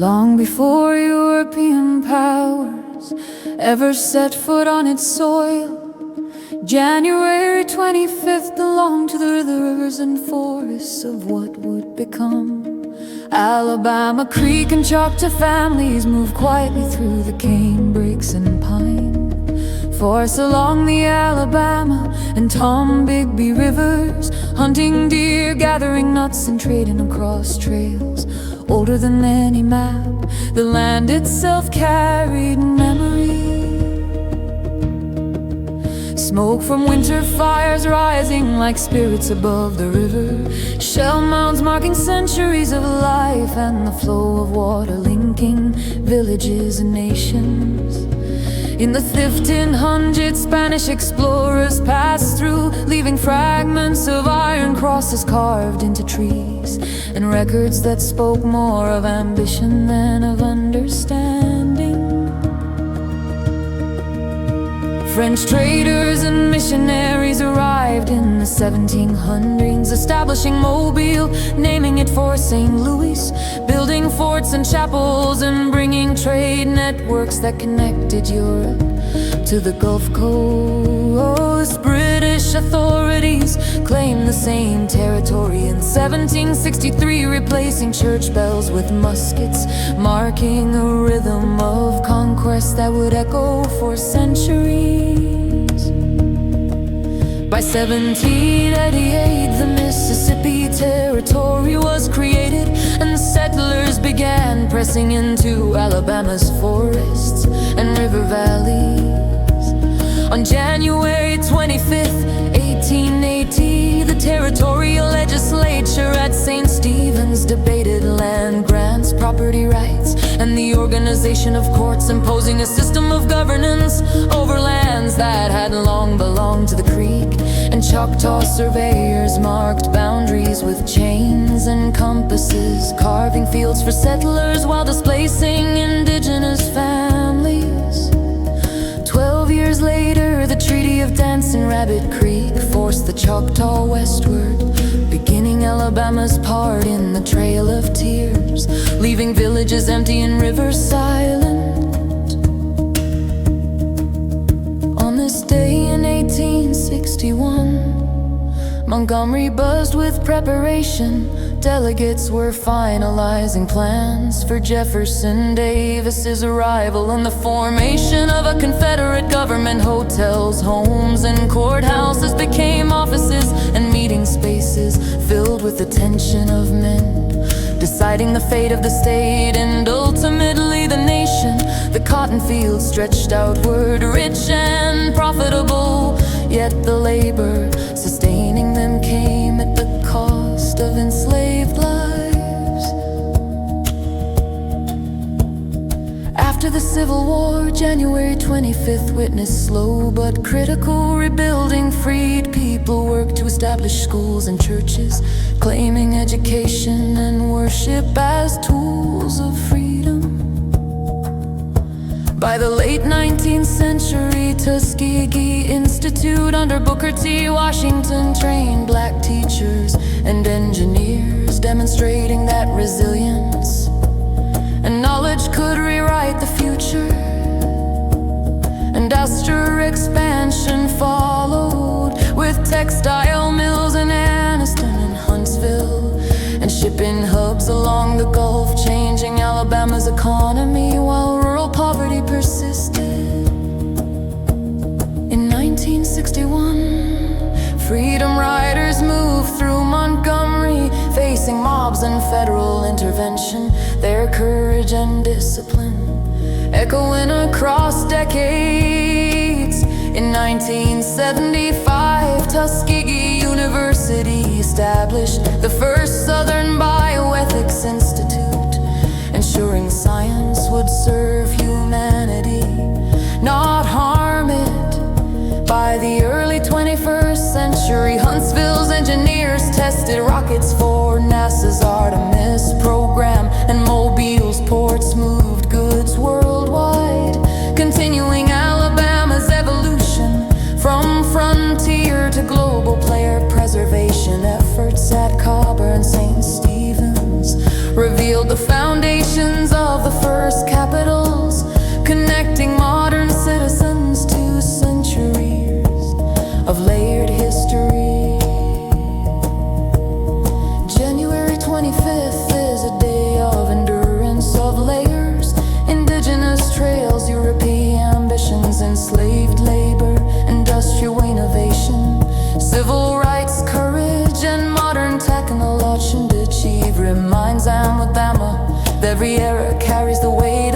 long before European powers ever set foot on its soil. January 25th belonged to the rivers and forests of what would become Alabama. Creek and Choctaw families moved quietly through the canebrakes and pine forests along the Alabama and Tombigbee rivers, hunting deer, gathering nuts, and trading across trails older than any map. The land itself carried memory. Smoke from winter fires rising like spirits above the river. Shell mounds marking centuries of life, and the flow of water linking villages and nations. In the 1500s, Spanish explorers passed through, leaving fragments of iron crosses carved into trees, and records that spoke more of ambition than of understanding. French traders and missionaries arrived in the 1700s, establishing Mobile, naming it for St. Louis, building forts and chapels and bringing trade networks that connected Europe to the Gulf Coast. British authorities claimed the same territory in 1763, replacing church bells with muskets, marking a rhythm of conquest that would echo for centuries. By 1788, the Mississippi Territory was created, and settlers began pressing into Alabama's forests and river valleys. On January 25th, 1880, the territorial legislature at St. Stephen's debated land grants, property rights, and the organization of courts, imposing a system of governance over lands that had long belonged to the Creek and Choctaw. Surveyors marked boundaries with chains and compasses, carving fields for settlers while displacing indigenous families. 12 years later, the Treaty of Dancing Rabbit Creek forced the Choctaw westward, beginning Alabama's part in the Trail of Tears, leaving villages empty and rivers silent. On this day in 1861, Montgomery buzzed with preparation. Delegates were finalizing plans for Jefferson Davis's arrival and the formation of a Confederate government. Hotels, homes, and courthouses became offices and meeting spaces filled with the tension of men, deciding the fate of the state and ultimately the nation. The cotton fields stretched outward, rich and profitable, yet the labor sustaining them came at the cost of enslaved lives. After the Civil War, January 25th witnessed slow but critical rebuilding. Freed people worked to establish schools and churches, claiming education and worship as tools of freedom. By the late 19th century, Tuskegee Institute under Booker T. Washington trained black teachers and engineers, demonstrating that resilience and knowledge could rewrite the future. Industrial expansion followed, with textile mills in Anniston and Huntsville, and shipping hubs along the Gulf, changing Alabama's economy while rural poverty persisted. In 1961, freedom riders moved through Montgomery, facing mobs and federal intervention, their courage and discipline echoing across decades. In 1975, Tuskegee University established the first Southern Bioethics Institute, ensuring science would serve humanity, not harm it. By the early 21st century, Huntsville's engineers tested rockets for NASA's Artemis program, and Mobile's ports moved goods worldwide, continuing Alabama's evolution from frontier to global player. Preservation efforts at Cobb and St. Stephen's revealed the foundations of Alabama. Every era carries the weight